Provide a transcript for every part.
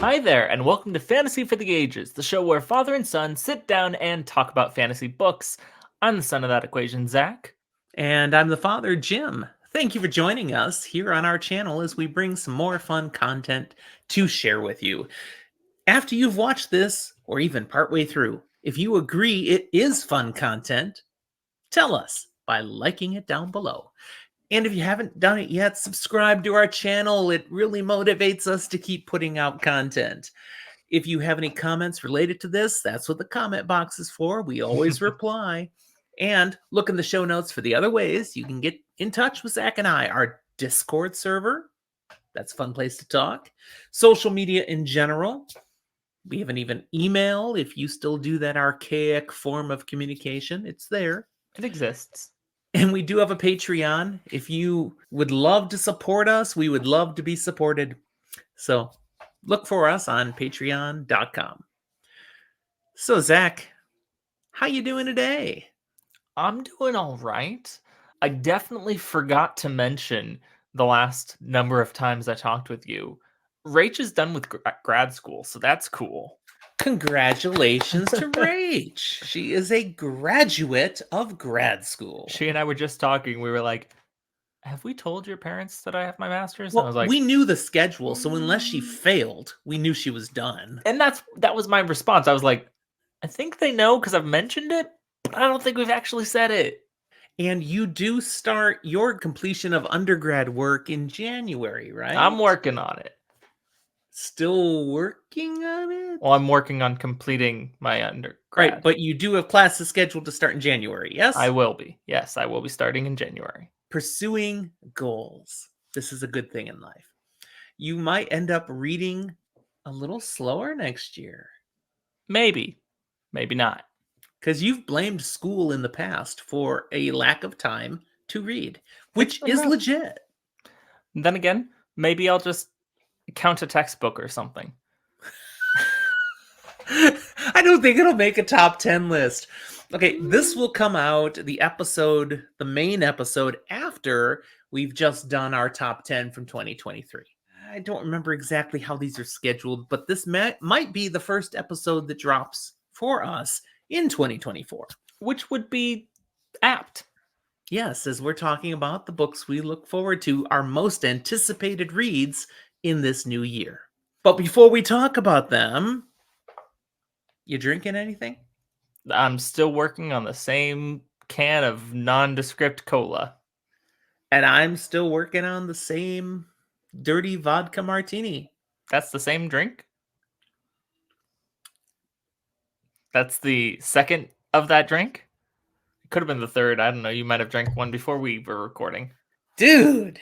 Hi there, and welcome to Fantasy for the Ages, the show where father and son sit down and talk about fantasy books. I'm the son of that equation, Zach. And I'm the father, Jim. Thank you for joining us here on our channel as we bring some more fun content to share with you. After you've watched this, or even partway through, if you agree it is fun content, tell us by liking it down below. And if you haven't done it yet, subscribe to our channel. It really motivates us to keep putting out content. If you have any comments related to this, that's what the comment box is for. We always reply. And look in the show notes for the other ways you can get in touch with Zach and I. Our Discord server, that's a fun place to talk. Social media in general. We have an even email if you still do that archaic form of communication. It's there. It exists. And we do have a Patreon. If you would love to support us, we would love to be supported. So look for us on patreon.com. So Zach, how you doing today? I'm doing all right. I definitely forgot to mention the last number of times I talked with you. Rach is done with grad school, so that's cool. Congratulations to Rach. She is a graduate of grad school. She and I were just talking. We were like, have we told your parents that I have my master's? And I Well, was like, we knew the schedule, so unless she failed, we knew she was done. and that was my response. I was like, I think they know because I've mentioned it, but I don't think we've actually said it. And you do start your completion of undergrad work in January, right? I'm working on it. Still working on it? Well, I'm working on completing my undergrad. Right, but you do have classes scheduled to start in January, yes? I will be. Yes, I will be starting in January. Pursuing goals. This is a good thing in life. You might end up reading a little slower next year. Maybe. Maybe not. Because you've blamed school in the past for a lack of time to read, which is enough. legit. Then again, maybe I'll just count a textbook or something. I don't think it'll make a top 10 list. Okay, this will come out, the main episode, after we've just done our top 10 from 2023. I don't remember exactly how these are scheduled, but this might be the first episode that drops for us in 2024. Which would be apt. Yes, as we're talking about the books we look forward to, our most anticipated reads in this new year. But before we talk about them, you drinking anything? I'm still working on the same can of nondescript cola. And I'm still working on the same dirty vodka martini. That's the same drink? That's the second of that drink? It could have been the third. I don't know. You might have drank one before we were recording. Dude!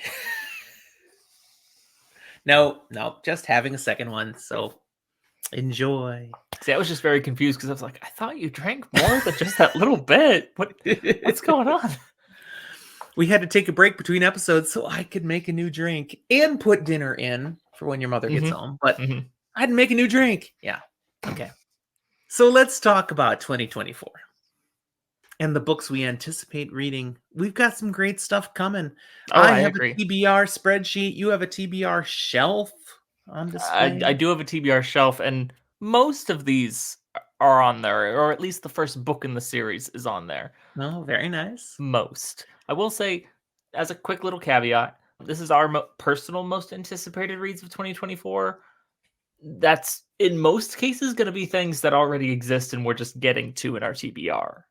No, just having a second one, so enjoy. See, I was just very confused because I was like, I thought you drank more than just that little bit. What's going on? We had to take a break between episodes so I could make a new drink and put dinner in for when your mother gets home. But I had to make a new drink. Yeah. Okay. So let's talk about 2024 and the books we anticipate reading. We've got some great stuff coming. Oh, I have agree. a TBR spreadsheet. You have a TBR shelf on display. I do have a TBR shelf, and most of these are on there, or at least the first book in the series is on there. Oh, very nice. Most. I will say, as a quick little caveat, this is our personal most anticipated reads of 2024. That's, in most cases, going to be things that already exist and we're just getting to in our TBR.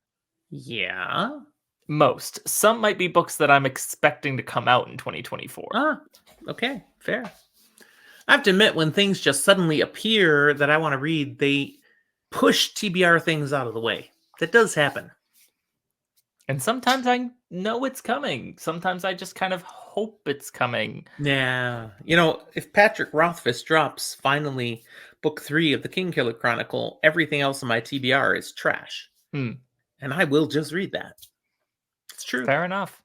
Yeah. Most. Some might be books that I'm expecting to come out in 2024. Ah, okay, fair. I have to admit, when things just suddenly appear that I want to read, they push TBR things out of the way. That does happen. And sometimes I know it's coming. Sometimes I just kind of hope it's coming. Yeah. You know, if Patrick Rothfuss drops finally book 3 of the Kingkiller Chronicle, everything else in my TBR is trash. And I will just read that. It's true. Fair enough.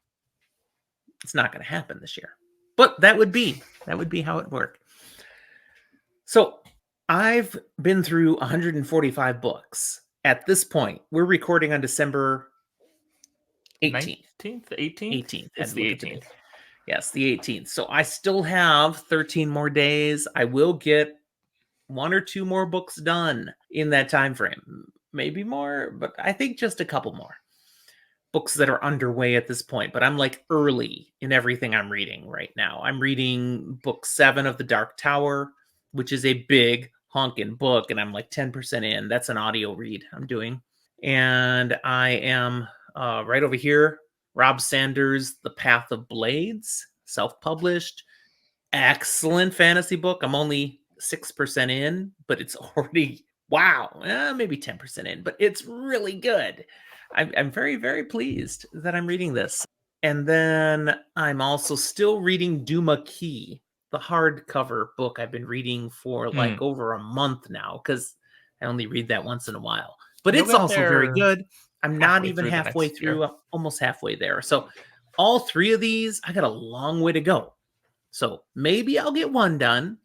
It's not going to happen this year. But that would be how it worked. So I've been through 145 books. At this point, we're recording on December 18th. 18th? 18th. It's the 18th. Yes, the 18th. So I still have 13 more days. I will get 1 or 2 more books done in that time frame. Maybe more, but I think just a couple more books that are underway at this point. But I'm like early in everything I'm reading right now. I'm reading book 7 of The Dark Tower, which is a big honkin' book, and I'm like 10% in. That's an audio read I'm doing. And I am right over here, Rob Sanders' The Path of Blades, self-published. Excellent fantasy book. I'm only 6% in, but it's already wow, maybe 10% in, but it's really good. I'm very, very pleased that I'm reading this. And then I'm also still reading Duma Key, the hardcover book I've been reading for like Mm. over a month now, because I only read that once in a while. But You'll it's get also very there good. I'm not halfway even through the halfway next year. through, I'm almost halfway there. So all 3 of these, I got a long way to go. So maybe I'll get one done.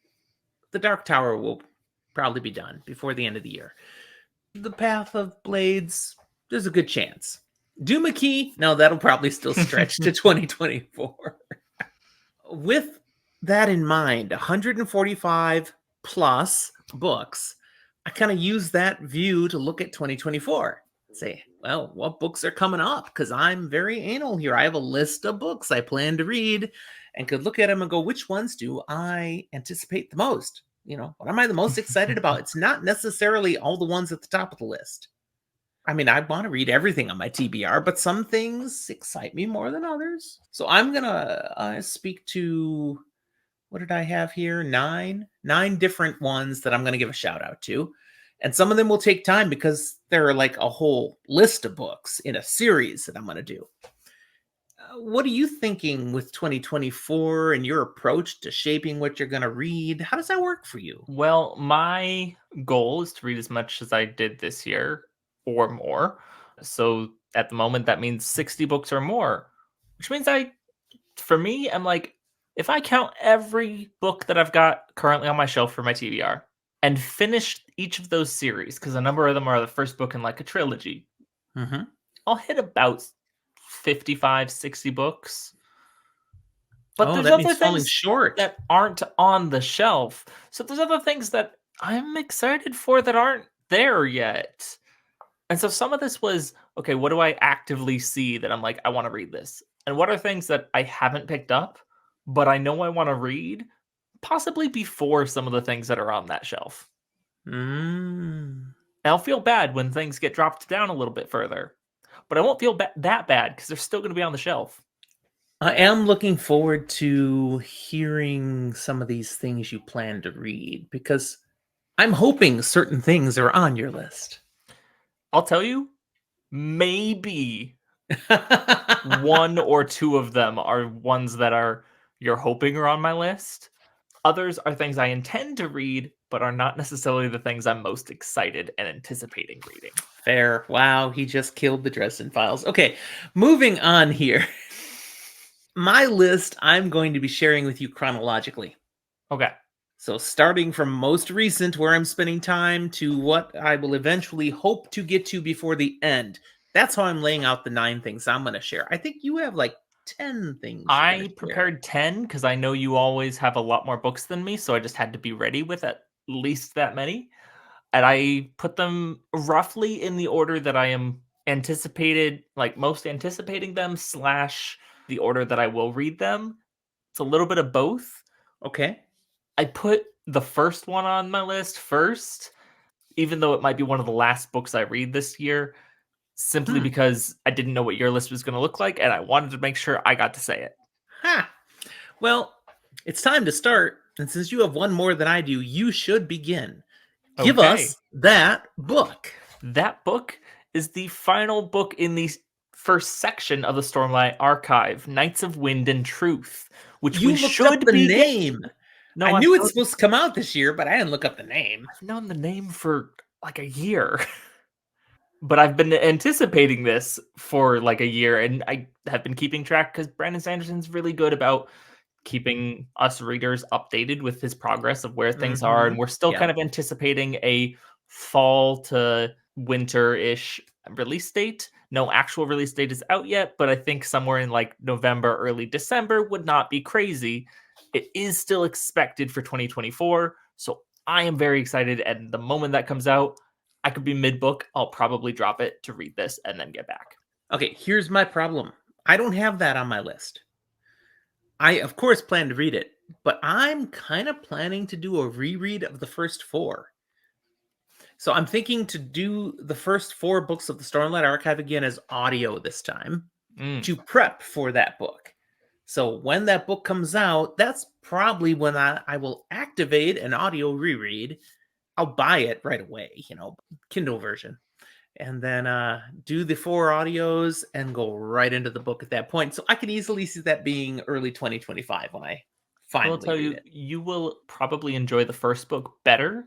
The Dark Tower will probably be done before the end of the year. The Path of Blades, there's a good chance. Duma Key, no, that'll probably still stretch to 2024. With that in mind, 145 plus books, I kind of use that view to look at 2024. Say, well, what books are coming up? Because I'm very anal here. I have a list of books I plan to read and could look at them and go, which ones do I anticipate the most? What am I the most excited about? It's not necessarily all the ones at the top of the list. I mean, I want to read everything on my TBR, but some things excite me more than others. So I'm going to speak to, what did I have here? Nine different ones that I'm going to give a shout out to. And some of them will take time because there are like a whole list of books in a series that I'm going to do. What are you thinking with 2024 and your approach to shaping what you're going to read? How does that work for you? Well, my goal is to read as much as I did this year or more. So at the moment, that means 60 books or more, which means for me, I'm like, if I count every book that I've got currently on my shelf for my TBR and finish each of those series, because a number of them are the first book in like a trilogy, Mm-hmm. I'll hit about 55, 60 books. But Oh, there's that other means falling things short. that aren't on the shelf. So there's other things that I'm excited for that aren't there yet. And so some of this was, okay, what do I actively see that I'm like, I want to read this? And what are things that I haven't picked up, but I know I want to read, possibly before some of the things that are on that shelf? Mm. And I'll feel bad when things get dropped down a little bit further, but I won't feel that bad because they're still going to be on the shelf. I am looking forward to hearing some of these things you plan to read because I'm hoping certain things are on your list. I'll tell you, maybe one or two of them are ones that are you're hoping are on my list. Others are things I intend to read, but are not necessarily the things I'm most excited and anticipating reading. Fair. Wow, he just killed the Dresden Files. Okay, moving on here. My list I'm going to be sharing with you chronologically. Okay. So, starting from most recent, where I'm spending time, to what I will eventually hope to get to before the end. That's how I'm laying out the 9 things I'm going to share. I think you have like 10 things you're going I to share. prepared 10 because I know you always have a lot more books than me, so I just had to be ready with at least that many. And I put them roughly in the order that I am most anticipating them, slash the order that I will read them. It's a little bit of both. Okay. I put the first one on my list first, even though it might be one of the last books I read this year, simply Hmm. because I didn't know what your list was going to look like, and I wanted to make sure I got to say it. Ha! Well, it's time to start. And since you have one more than I do, you should begin. Give Okay. us that book. That book is the final book in the first section of the Stormlight Archive, Knights of Wind and Truth, which we You looked up should the be name. getting. I No, knew it's supposed to come out this year, but I didn't look up the name. I've known the name for like a year. But I've been anticipating this for like a year, and I have been keeping track because Brandon Sanderson's really good about keeping us readers updated with his progress of where things are. Mm-hmm. And we're still kind Yep. of anticipating a fall to winter-ish release date. No actual release date is out yet, but I think somewhere in like November, early December would not be crazy. It is still expected for 2024. So I am very excited, and the moment that comes out, I could be mid-book. I'll probably drop it to read this and then get back. Okay, here's my problem. I don't have that on my list. I, of course, plan to read it, but I'm kind of planning to do a reread of the first four. So I'm thinking to do the first four books of the Stormlight Archive again as audio this time Mm. to prep for that book. So when that book comes out, that's probably when I will activate an audio reread. I'll buy it right away, Kindle version. And then do the four audios and go right into the book at that point. So I can easily see that being early 2025 when I I will finally tell read you, it. you will probably enjoy the first book better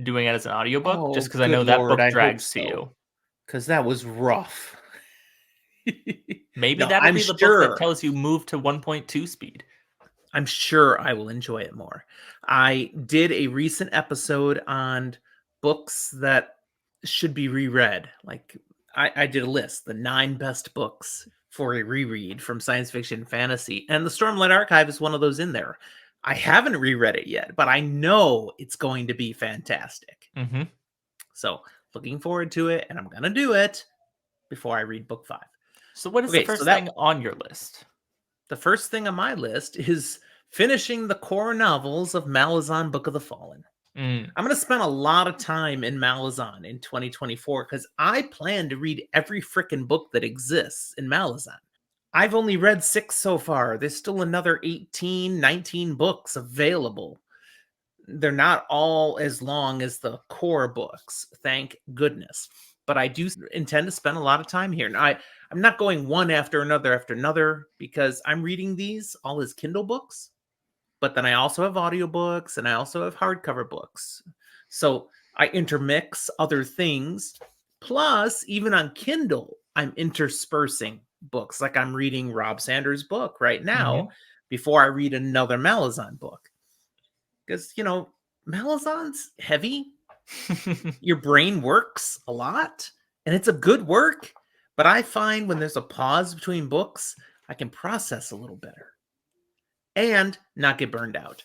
doing it as an audiobook, just Oh, because I good know that Lord, book I hope drags to so. you. Because that was rough. Maybe No, that'll I'm be the book that sure. tells you move to 1.2 speed. I'm sure I will enjoy it more. I did a recent episode on books that should be reread. Like I did a list, the 9 best books for a reread from science fiction and fantasy, and the Stormlight Archive is one of those in there. I haven't reread it yet, but I know it's going to be fantastic. Mm-hmm. So looking forward to it, and I'm gonna do it before I read book 5. So what is the Okay, so first that thing on your list? the first thing on my list is finishing the core novels of Malazan Book of the Fallen. Mm. I'm going to spend a lot of time in Malazan in 2024 because I plan to read every freaking book that exists in Malazan. I've only read 6 so far. There's still another 18, 19 books available. They're not all as long as the core books, thank goodness. But I do intend to spend a lot of time here. Now, I'm not going one after another because I'm reading these all as Kindle books, but then I also have audiobooks and I also have hardcover books. So I intermix other things. Plus, even on Kindle, I'm interspersing books. Like I'm reading Rob Sanders' book right now before I read another Malazan book. Because, Malazan's heavy. Mm-hmm. Your brain works a lot and it's a good work. But I find when there's a pause between books, I can process a little better and not get burned out.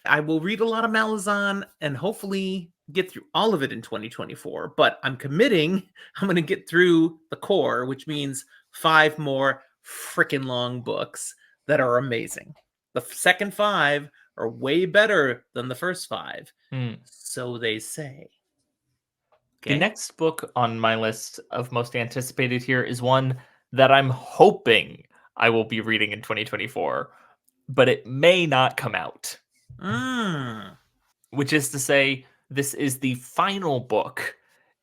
I will read a lot of Malazan and hopefully get through all of it in 2024, but I'm committing I'm going to get through the core, which means 5 more freaking long books that are amazing. The second 5 are way better than the first 5. Mm. So they say. The Okay? next book on my list of most anticipated here is one that I'm hoping I will be reading in 2024, but it may not come out. Mm. Which is to say, this is the final book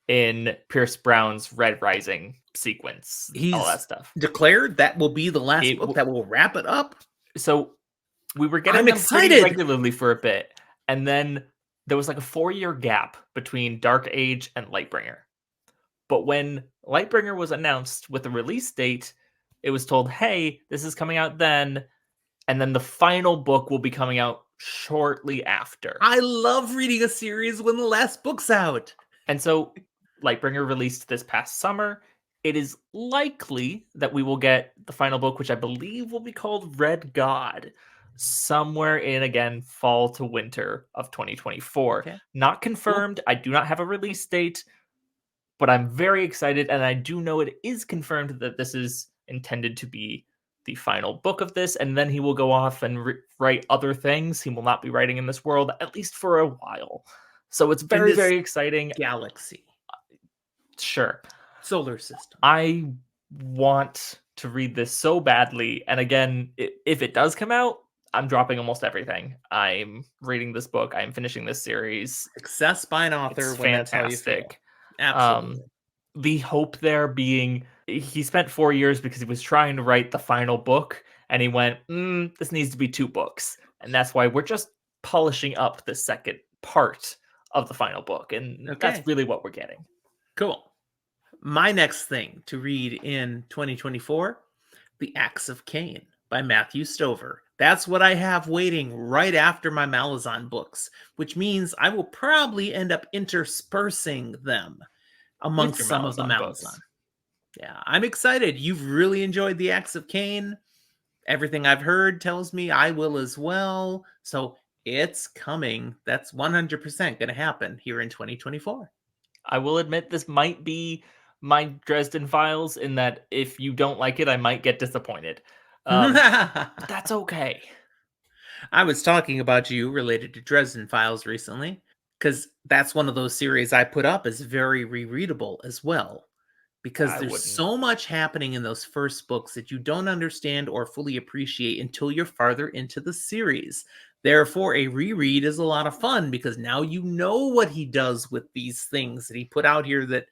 in Pierce Brown's Red Rising sequence, all that He's stuff. declared that will be the last It book w- that will wrap it up. so we were getting I'm them pretty excited. regularly for a bit, and then there was like a 4-year gap between Dark Age and Lightbringer. But when Lightbringer was announced with the release date, it was told, "Hey, this is coming out then," and then the final book will be coming out shortly after. I love reading a series when the last book's out. And so Lightbringer released this past summer. It is likely that we will get the final book, which I believe will be called Red God, somewhere in again fall to winter of 2024. Okay. Not Cool. confirmed. I do not have a release date, but I'm very excited, and I do know it is confirmed that this is intended to be the final book of this, and then he will go off and write other things. He will not be writing in this world, at least for a while. So it's In very, this very exciting. galaxy, Sure. solar system. I want to read this so badly. And again, if it does come out, I'm dropping almost everything. I'm reading this book. I'm finishing this series. Success by an author It's when that's how you feel. fantastic. Absolutely. The hope there being he spent 4 years because he was trying to write the final book, and he went, this needs to be 2 books. And that's why we're just polishing up the second part of the final book. And that's Okay. really what we're getting. Cool. My next thing to read in 2024, The Axe of Cain by Matthew Stover. That's what I have waiting right after my Malazan books, which means I will probably end up interspersing them With amongst your some of the Malazan Malazan. books. Yeah, I'm excited. You've really enjoyed The Axe of Cain. Everything I've heard tells me I will as well. So It's coming. That's 100% going to happen here in 2024. I will admit this might be my Dresden Files in that if you don't like it, I might get disappointed. But that's okay. I was talking about you related to Dresden Files recently, because that's one of those series I put up as very rereadable as well. Because I there's wouldn't. so much happening in those first books that you don't understand or fully appreciate until you're farther into the series. Therefore, a reread is a lot of fun because now you know what he does with these things that he put out here that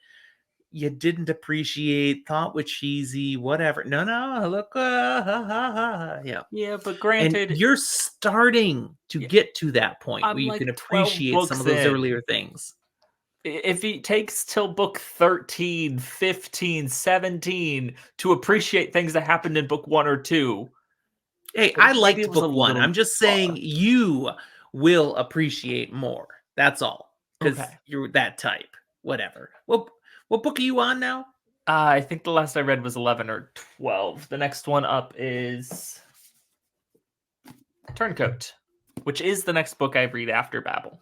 you didn't appreciate, thought were cheesy, whatever. No, look, yeah. Yeah, but And granted, you're starting to yeah, get to that point where I'm you can like 12 appreciate some books of those in. earlier things. If it takes till book 13, 15, 17 to appreciate things that happened in book 1 or 2, Hey, then I maybe liked it was a book one. little I'm just saying far. you will appreciate more. That's all. Because Okay. you're that type. Whatever. What book are you on now? I think the last I read was 11 or 12. The next one up is Turncoat, which is the next book I read after Babel.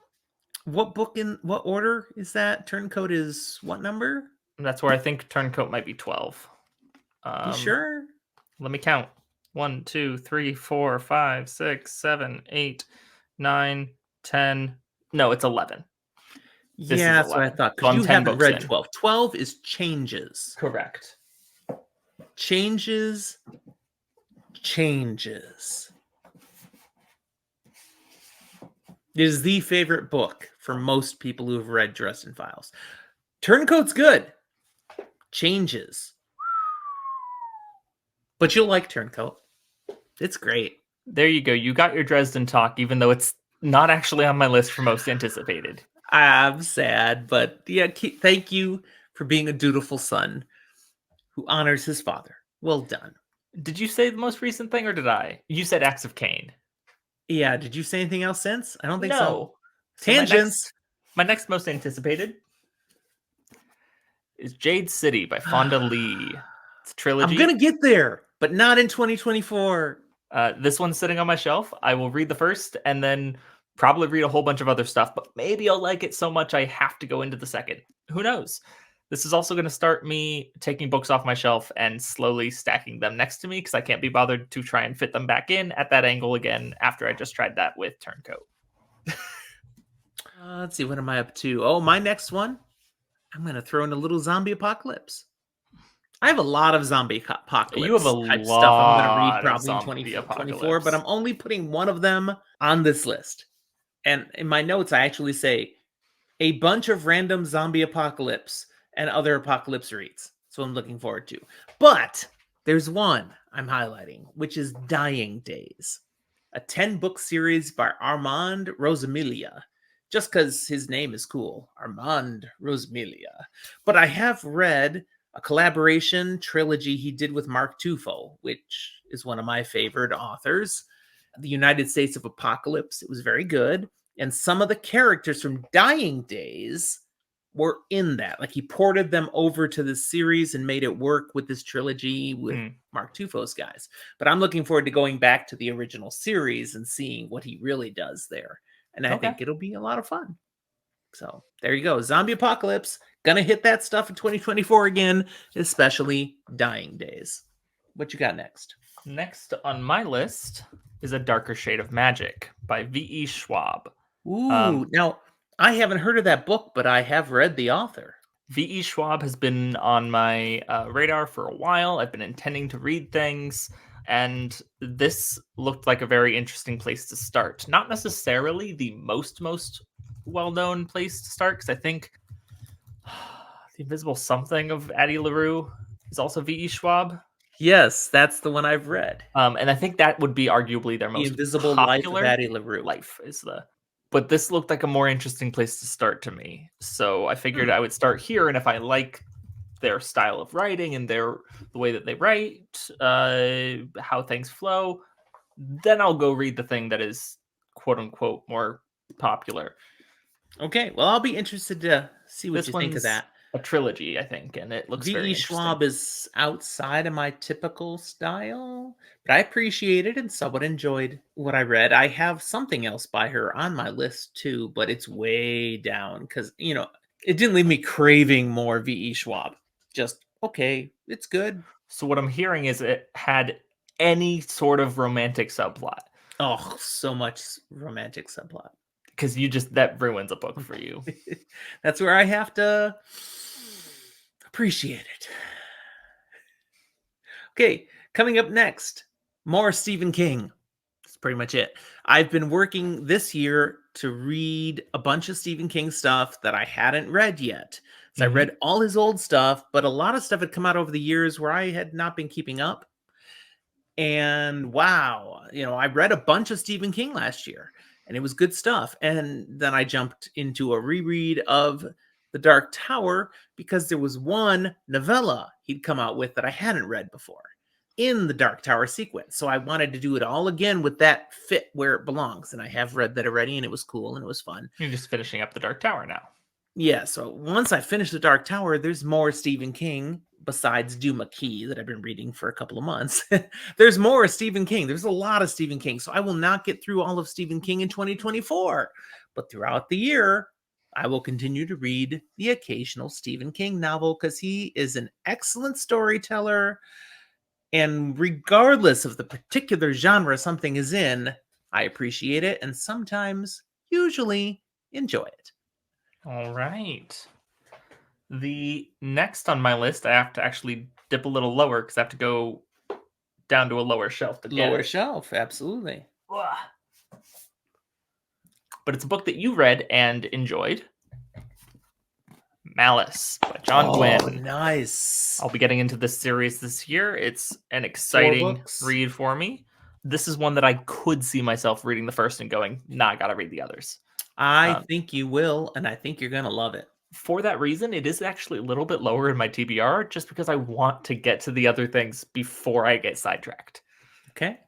What book in what order is that? Turncoat is what number? And that's where I think Turncoat might be 12. You sure? Let me count. 1, 2, 3, 4, 5, 6, 7, 8, 9, 10. No, it's 11. This Yeah, is that's what I 11. thought. So Because I'm you 10 haven't books read in. 12. 12 is changes. Correct. Changes. Changes. It is the favorite book for most people who have read Dresden Files. Turncoat's good. Changes. But you'll like Turncoat. It's great. There you go. You got your Dresden talk, even though it's not actually on my list for most anticipated. I'm sad, but yeah, thank you for being a dutiful son who honors his father. Well done. Did you say the most recent thing, or did I? You said Acts of Cain. Yeah, did you say anything else since? I don't think so. No. So Tangents. my next most anticipated is Jade City by Fonda Lee. It's a I'm trilogy. gonna get there, but not in 2024. This one's sitting on my shelf. I will read the first and then probably read a whole bunch of other stuff, but maybe I'll like it so much I have to go into the second. Who knows? This is also going to start me taking books off my shelf and slowly stacking them next to me because I can't be bothered to try and fit them back in at that angle again after I just tried that with Turncoat. Let's see, what am I up to? Oh, my next one, I'm gonna throw in a little zombie apocalypse. I have a lot of zombie You have a apocalypse type stuff I'm going to read lot of probably in zombie 2024, but I'm apocalypse. only putting one of them on this list. And in my notes, I actually say a bunch of random zombie apocalypse and other apocalypse reads. So I'm looking forward to. But there's one I'm highlighting, which is Dying Days, a 10-book series by Armand Rosamilia. Just because his name is cool, Armand Rosamilia. But I have read a collaboration trilogy he did with Mark Tufo, which is one of my favorite authors. The United States of Apocalypse. It was very good. And some of the characters from Dying Days were in that. Like he ported them over to the series and made it work with this trilogy with Mark Tufo's guys. But I'm looking forward to going back to the original series and seeing what he really does there. And I think it'll be a lot of fun. So there you go. Zombie Apocalypse. Gonna hit that stuff in 2024 again, especially Dying Days. What you got next? Next on my list is A Darker Shade of Magic by V.E. Schwab. Ooh, now I haven't heard of that book, but I have read the author. V.E. Schwab has been on my radar for a while. I've been intending to read things, and this looked like a very interesting place to start. Not necessarily the most well-known place to start, because I think The Invisible Something of Addie LaRue is also V.E. Schwab. Yes, that's the one I've read. And I think that would be arguably their The most Invisible Life of popular. Addie LaRue. But this looked like a more interesting place to start to me. So I figured I would start here, and if I like their style of writing and the way that they write, how things flow, then I'll go read the thing that is quote unquote more popular. Okay, well, I'll be interested to see what you think of that. a trilogy, I think, and it looks very V.E. interesting. Schwab is outside of my typical style, but I appreciated and somewhat enjoyed what I read. I have something else by her on my list too, but it's way down because, it didn't leave me craving more V.E. Schwab. Just, okay, it's good. So what I'm hearing is it had any sort of romantic subplot, Oh, so much romantic subplot. because that ruins a book for you. That's where I have to appreciate it. Okay, coming up next, more Stephen King. That's pretty much it. I've been working this year to read a bunch of Stephen King stuff that I hadn't read yet. So I Mhm. read all his old stuff, but a lot of stuff had come out over the years where I had not been keeping up. And wow, I read a bunch of Stephen King last year and it was good stuff. And then I jumped into a reread of The Dark Tower because there was one novella he'd come out with that I hadn't read before in the Dark Tower sequence. So I wanted to do it all again with that fit where it belongs. And I have read that already and it was cool and it was fun. You're just finishing up the Dark Tower now. Yeah, so once I finish The Dark Tower, there's more Stephen King besides Duma Key that I've been reading for a couple of months. There's more Stephen King. There's a lot of Stephen King. So I will not get through all of Stephen King in 2024. But throughout the year, I will continue to read the occasional Stephen King novel because he is an excellent storyteller. And regardless of the particular genre something is in, I appreciate it and sometimes, usually, enjoy it. All right. The next on my list, I have to actually dip a little lower because I have to go down to a lower shelf to get Lower it. shelf, absolutely. Ugh. But it's a book that you read and enjoyed. Malice by John Gwynne. Nice. I'll be getting into this series this year. It's an 4 exciting books. read for me. This is one that I could see myself reading the first and going, nah, I gotta read the others. I Um, think you will, and I think you're gonna love it. For that reason, it is actually a little bit lower in my TBR just because I want to get to the other things before I get sidetracked. Okay.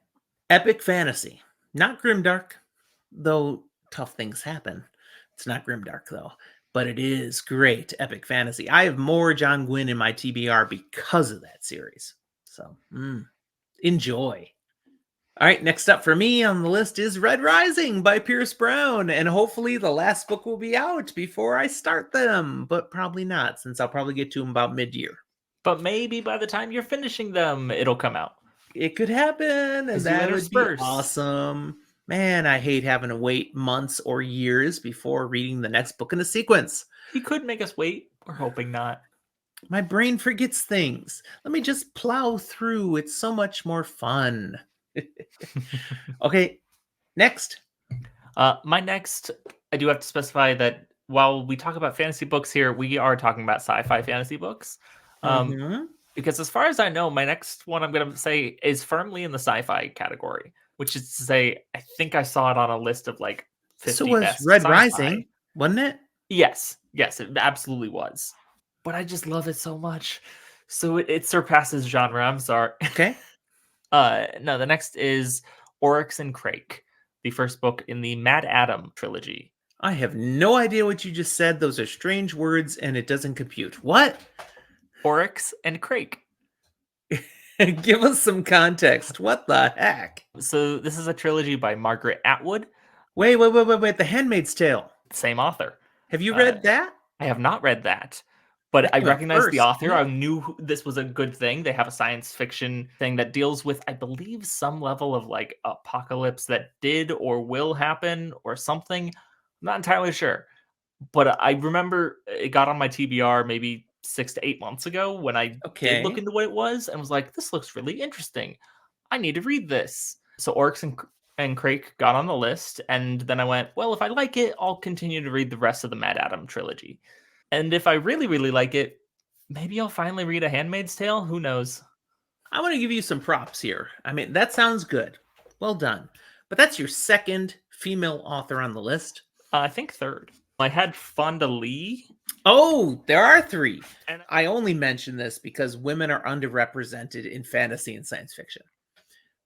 Epic fantasy. Not grimdark, though tough things happen. It's not grimdark though, but it is great epic fantasy. I have more John Gwynne in my TBR because of that series. So, enjoy. All right, next up for me on the list is Red Rising by Pierce Brown, and hopefully the last book will be out before I start them, but probably not, since I'll probably get to them about mid-year. But maybe by the time you're finishing them, it'll come out. It could happen, and 'Cause you that would be intersperse. awesome. Man, I hate having to wait months or years before reading the next book in a sequence. He could make us wait. We're hoping not. My brain forgets things. Let me just plow through. It's so much more fun. Okay, next. My next, I do have to specify that while we talk about fantasy books here, we are talking about sci-fi fantasy books. Mhm. Because as far as I know, my next one I'm going to say is firmly in the sci-fi category, which is to say, I think I saw it on a list of like So 50 was best Red sci-fi. Rising, wasn't it? Yes, it absolutely was. But I just love it so much. So it surpasses genre. I'm sorry. Okay. No, the next is Oryx and Crake, the first book in the Mad Adam trilogy. I have no idea what you just said. Those are strange words and it doesn't compute. What? Oryx and Crake. Give us some context. What the heck? So this is a trilogy by Margaret Atwood, Wait. The Handmaid's Tale. same author. Have you Uh, read that? I have not read that, but That's I a recognize the first, author. isn't I it? knew this was a good thing. They have a science fiction thing that deals with, I believe, some level of like apocalypse that did or will happen or something. I'm not entirely sure, but I remember it got on my TBR maybe 6 to 8 months ago when I did look Okay. into what it was and was like, this looks really interesting. I need to read this. So Oryx and Crake got on the list, and then I went, well, if I like it, I'll continue to read the rest of the Mad Adam trilogy. And if I really, really like it, maybe I'll finally read A Handmaid's Tale. Who knows? I want to give you some props here. I mean, that sounds good. Well done. But that's your second female author on the list. I think third. I had Fonda Lee. Oh, there are 3. And I only mention this because women are underrepresented in fantasy and science fiction.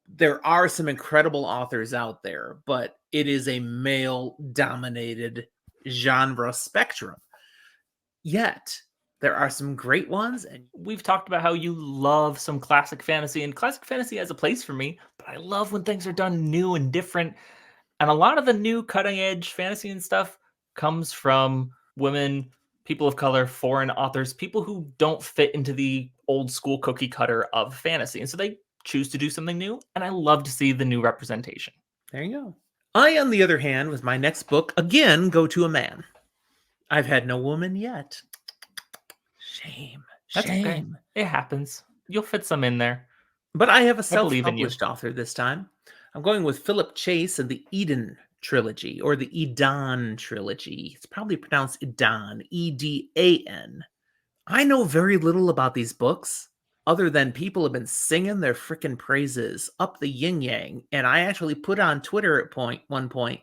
There are some incredible authors out there, but it is a male dominated genre spectrum. Yet, There are some great ones, and We've talked about how you love some classic fantasy, and classic fantasy has a place for me, but I love when things are done new and different. And a lot of the new cutting edge fantasy and stuff comes from women, people of color, foreign authors, people who don't fit into the old school cookie cutter of fantasy. And so they choose to do something new. And I love to see the new representation. there you go. I, on the other hand, with my next book, again go to a man. I've had no woman yet. Shame. That's okay. Shame. It happens. You'll fit some in there. But I have a I believe in you. self-published author this time. I'm going with Philip Chase and the Eden trilogy, or the Edan trilogy. It's probably pronounced Edan, Edan. I know very little about these books, other than people have been singing their frickin' praises up the yin yang, and I actually put on Twitter at one point,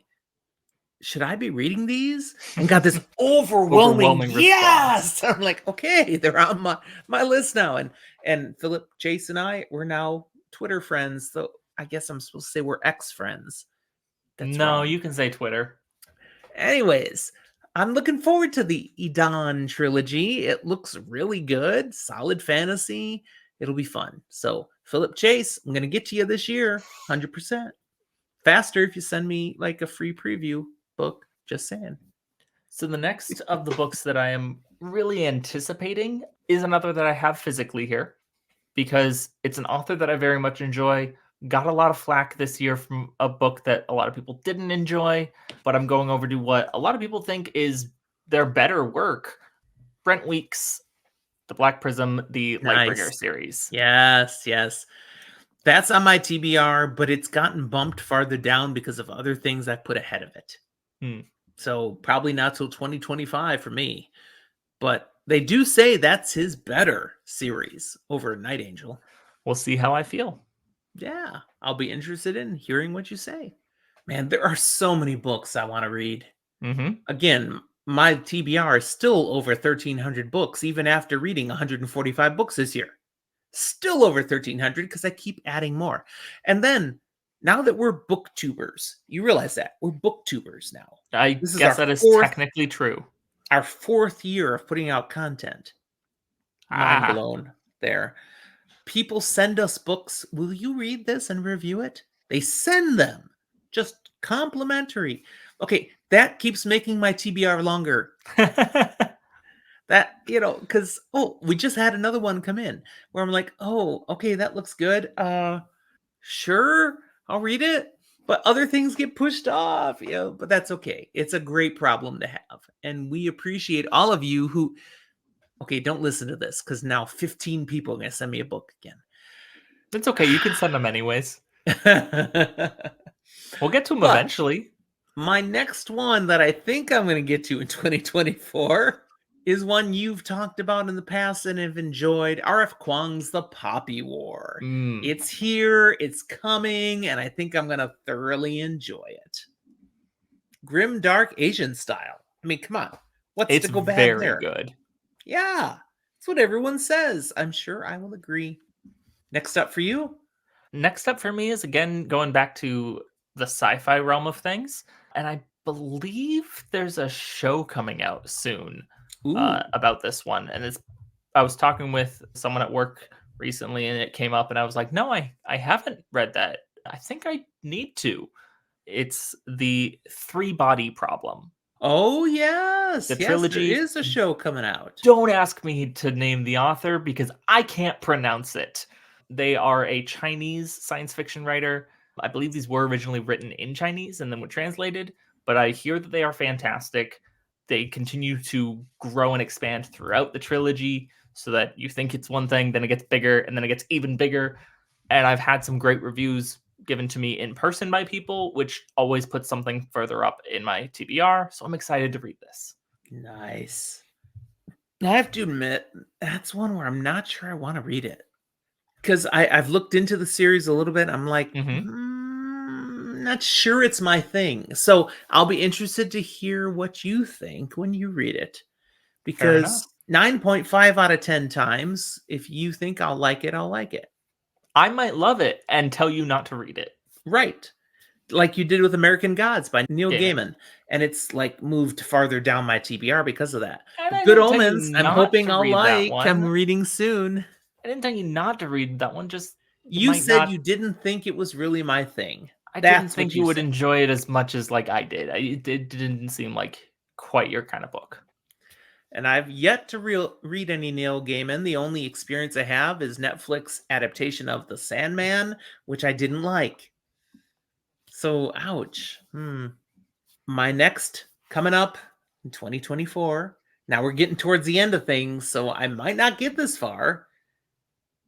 should I be reading these? And got this overwhelming Overwhelming yes. I'm like, okay, they're on my list now. And Philip, Chase, and I, we're now Twitter friends. So I guess I'm supposed to say we're ex-friends. That's No, wrong. you can say Twitter. Anyways, I'm looking forward to the Edan trilogy. It looks really good, solid fantasy. It'll be fun. So, Philip Chase, I'm going to get to you this year, 100%. Faster if you send me like a free preview book. Just saying. So the next of the books that I am really anticipating is another that I have physically here because it's an author that I very much enjoy. Got a lot of flack this year from a book that a lot of people didn't enjoy, but I'm going over to what a lot of people think is their better work. Brent Weeks, The Black Prism, the Lightbringer Nice. series. Yes. That's on my TBR, but it's gotten bumped farther down because of other things I've put ahead of it. So probably not till 2025 for me. But they do say that's his better series over Night Angel. We'll see how I feel. Yeah, I'll be interested in hearing what you say. Man, there are so many books I want to read. Again, my TBR is still over 1,300 books, even after reading 145 books this year. Still over 1,300 because I keep adding more. And then, now that we're booktubers, you realize that we're booktubers now. I This is guess our that is fourth, technically true. our 4th year of putting out content. Mind blown there. People send us books. Will you read this and review it? They send them. Just complimentary. Okay, that keeps making my TBR longer. That, because, we just had another one come in where I'm like, oh, okay, that looks good. Sure, I'll read it. But other things get pushed off, but that's okay. It's a great problem to have. And we appreciate all of you who, okay, don't listen to this because now 15 people are going to send me a book again. It's okay. You can send them anyways. We'll get to them But eventually. my next one that I think I'm going to get to in 2024 is one you've talked about in the past and have enjoyed. R.F. Kuang's The Poppy War. It's here, it's coming, and I think I'm going to thoroughly enjoy it. Grim, dark Asian style. I mean, come on. What's to go bad there? It's very good. Yeah, that's what everyone says. I'm sure I will agree. Next up for you? Next up for me is, again, going back to the sci-fi realm of things. And I believe there's a show coming out soon about this one. And I was talking with someone at work recently and it came up and I was like, no, I haven't read that. I think I need to. It's the 3-Body Problem. Oh, yes. The trilogy. There is a show coming out. Don't ask me to name the author because I can't pronounce it. They are a Chinese science fiction writer. I believe these were originally written in Chinese and then were translated, but I hear that they are fantastic. They continue to grow and expand throughout the trilogy so that you think it's one thing, then it gets bigger, and then it gets even bigger. And I've had some great reviews given to me in person by people, which always puts something further up in my TBR. So I'm excited to read this. Nice. I have to admit, that's one where I'm not sure I want to read it. Because I've looked into the series a little bit. I'm like, not sure it's my thing. So I'll be interested to hear what you think when you read it. Because 9.5 out of 10 times, if you think I'll like it, I'll like it. I might love it and tell you not to read it. Right. like you did with American Gods by Neil Gaiman. Gaiman, and it's like moved farther down my TBR because of that. And I Good didn't tell you Omens, I'm not hoping to I'll read that like. I'm one. reading soon. I didn't tell you not to read that one, just you You might said not. you didn't think it was really my thing. I didn't That's think what you you would said. enjoy it as much as like I did. It didn't seem like quite your kind of book. And I've yet to read any Neil Gaiman. The only experience I have is Netflix adaptation of The Sandman, which I didn't like. So, ouch. My next coming up in 2024. Now we're getting towards the end of things, so I might not get this far,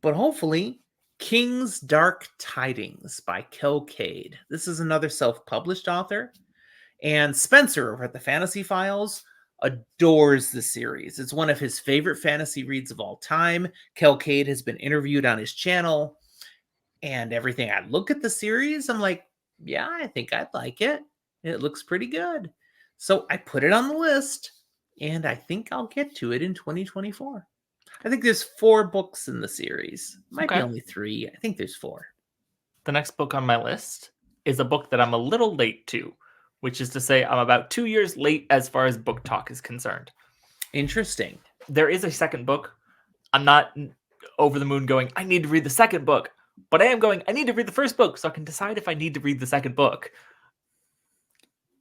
but hopefully, King's Dark Tidings by Kel Cade. This is another self-published author. And Spencer over at the Fantasy Files adores the series. It's one of his favorite fantasy reads of all time. Kel Cade has been interviewed on his channel, and everything. I look at the series, I'm like, yeah, I think I'd like it. It looks pretty good. So I put it on the list, and I think I'll get to it in 2024. I think there's 4 books in the series. Might be Okay. only 3. I think there's 4. The next book on my list is a book that I'm a little late to, which is to say I'm about 2 years late as far as book talk is concerned. Interesting. There is a second book. I'm not over the moon going, I need to read the second book, but I am going, I need to read the first book so I can decide if I need to read the second book.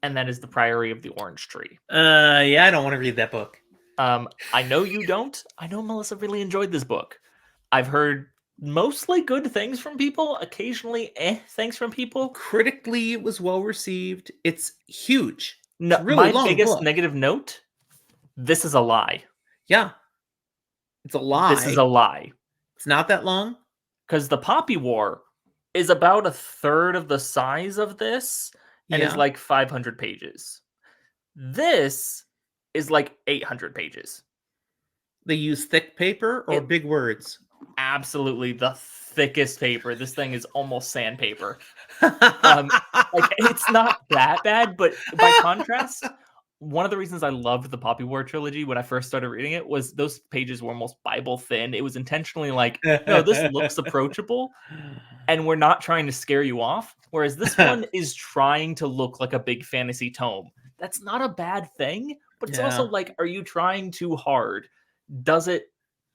And that is The Priory of the Orange Tree. Yeah, I don't want to read that book. I know you don't. I know Melissa really enjoyed this book. I've heard mostly good things from people, occasionally things from people. Critically, it was well received. It's huge. No, It's a really my long biggest book. negative note, this is a lie. Yeah. It's a lie. This is a lie. It's not that long. Because the Poppy War is about a third of the size of this and is Yeah. like 500 pages. This is like 800 pages. They use thick paper or big words? Absolutely the thickest paper. This thing is almost sandpaper. Like it's not that bad, but by contrast, one of the reasons I loved the Poppy War trilogy when I first started reading it was those pages were almost Bible thin. It was intentionally like, no, this looks approachable and we're not trying to scare you off. Whereas this one is trying to look like a big fantasy tome. That's not a bad thing, but it's also Yeah. like, are you trying too hard? Does it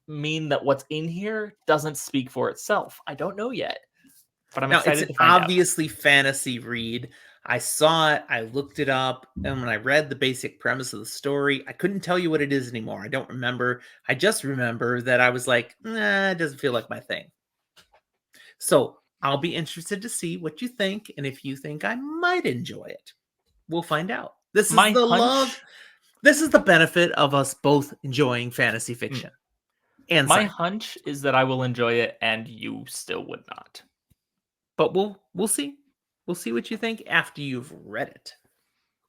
mean that what's in here doesn't speak for itself? I don't know yet, but I'm Now, it's excited an to find out. obviously fantasy read. I saw it, I looked it up, and when I read the basic premise of the story, I couldn't tell you what it is anymore. I don't remember. I just remember that I was like, nah, it doesn't feel like my thing. So I'll be interested to see what you think, and if you think I might enjoy it, we'll find out. This is My the hunch- love. This is the benefit of us both enjoying fantasy fiction. And My science. hunch is that I will enjoy it and you still would not. But we'll see. We'll see what you think after you've read it.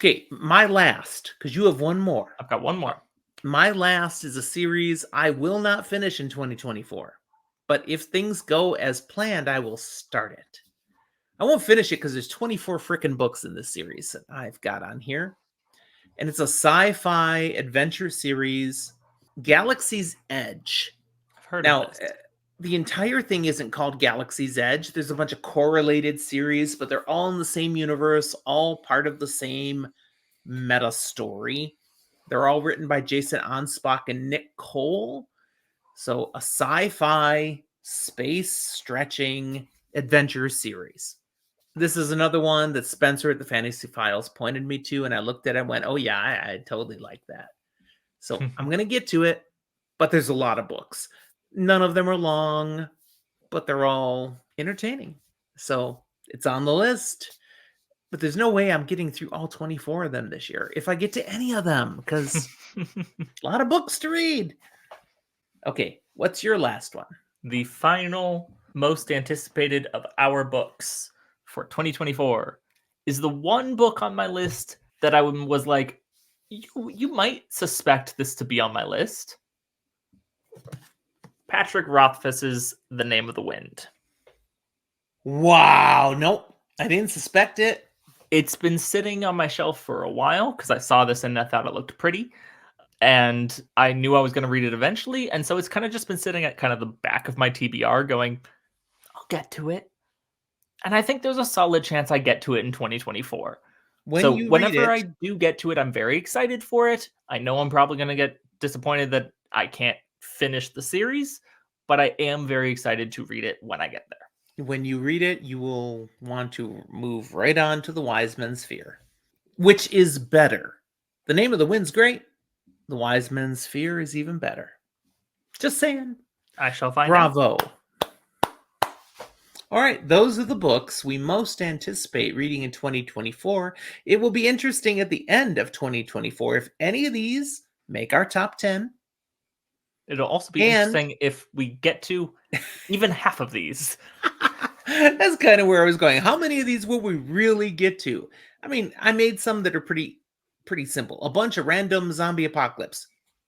Okay, my last, because you have one more. I've got one more. My last is a series I will not finish in 2024. But if things go as planned, I will start it. I won't finish it because there's 24 freaking books in this series that I've got on here. And it's a sci-fi adventure series, Galaxy's Edge. I've heard Now, of this. the entire thing isn't called Galaxy's Edge. There's a bunch of correlated series, but they're all in the same universe, all part of the same meta story. They're all written by Jason Anspach and Nick Cole. So a sci-fi space stretching adventure series. This is another one that Spencer at the Fantasy Files pointed me to, and I looked at it and went, oh yeah, I totally like that. So I'm going to get to it, but there's a lot of books. None of them are long, but they're all entertaining. So it's on the list, but there's no way I'm getting through all 24 of them this year, if I get to any of them, because a lot of books to read. Okay, what's your last one? The final most anticipated of our books for 2024 is the one book on my list that I was like, you might suspect this to be on my list. Patrick Rothfuss's The Name of the Wind. Wow, nope, I didn't suspect it. It's been sitting on my shelf for a while because I saw this and I thought it looked pretty. And I knew I was going to read it eventually. And so it's kind of just been sitting at kind of the back of my TBR going, I'll get to it. And I think there's a solid chance I get to it in 2024. When So you read whenever it, I do get to it, I'm very excited for it. I know I'm probably going to get disappointed that I can't finish the series, but I am very excited to read it when I get there. you will want to move right on to the Wise Men's Fear. Which is better? The Name of the Wind's great. The Wise Men's Fear is even better. Just saying. I shall find out. Bravo. All right, those are the books we most anticipate reading in 2024. It will be interesting at the end of 2024 if any of these make our top 10. It'll also be And interesting if we get to even half of these. that's kind of where I was going. How many of these will we really get to? I mean, I made some that are pretty simple. A bunch of random zombie apocalypse.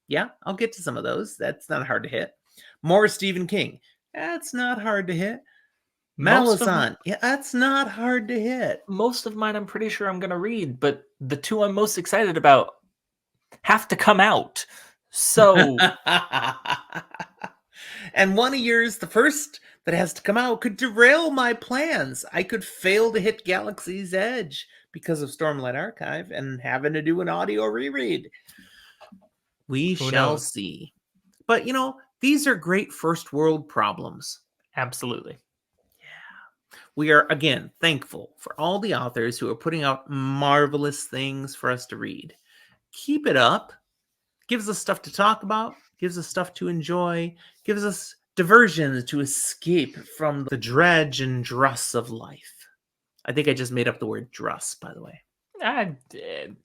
Yeah, I'll get to some of those. That's not hard to hit. More Stephen King. That's not hard to hit. Most of Malazan. Yeah, that's not hard to hit. most of mine I'm pretty sure I'm going to read, but the two I'm most excited about have to come out. So And one of yours, the first that has to come out, could derail my plans. I could fail to hit Galaxy's Edge because of Stormlight Archive and having to do an audio reread. We who shall knows? see. But these are great first world problems. Absolutely. We are, again, thankful for all the authors who are putting out marvelous things for us to read. Keep it up. Gives us stuff to talk about, gives us stuff to enjoy, gives us diversions to escape from the dredge and dross of life. I think I just made up the word dross, by the way. I did.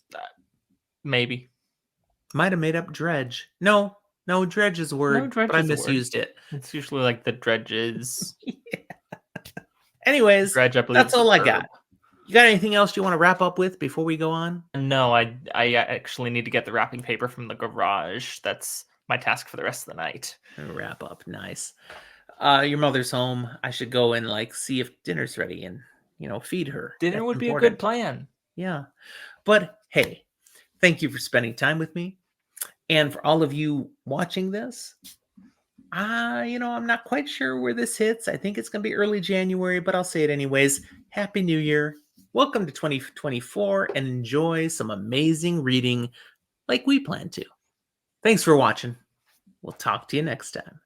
Maybe. Might have made up dredge. No, dredge is a word, No, dredge but I is a word. misused it. It's usually like the dredges. Anyways, Dredge, I believe, that's is a all I verb. got. You got anything else you want to wrap up with before we go on? No, I actually need to get the wrapping paper from the garage. That's my task for the rest of the night. Wrap up. Nice. Your mother's home. I should go and see if dinner's ready and feed her. Dinner That's would be a important. good plan. Yeah. But hey, thank you for spending time with me. And for all of you watching this, I'm not quite sure where this hits. I think it's going to be early January, but I'll say it anyways. Happy New Year. Welcome to 2024 and enjoy some amazing reading like we plan to. Thanks for watching. We'll talk to you next time.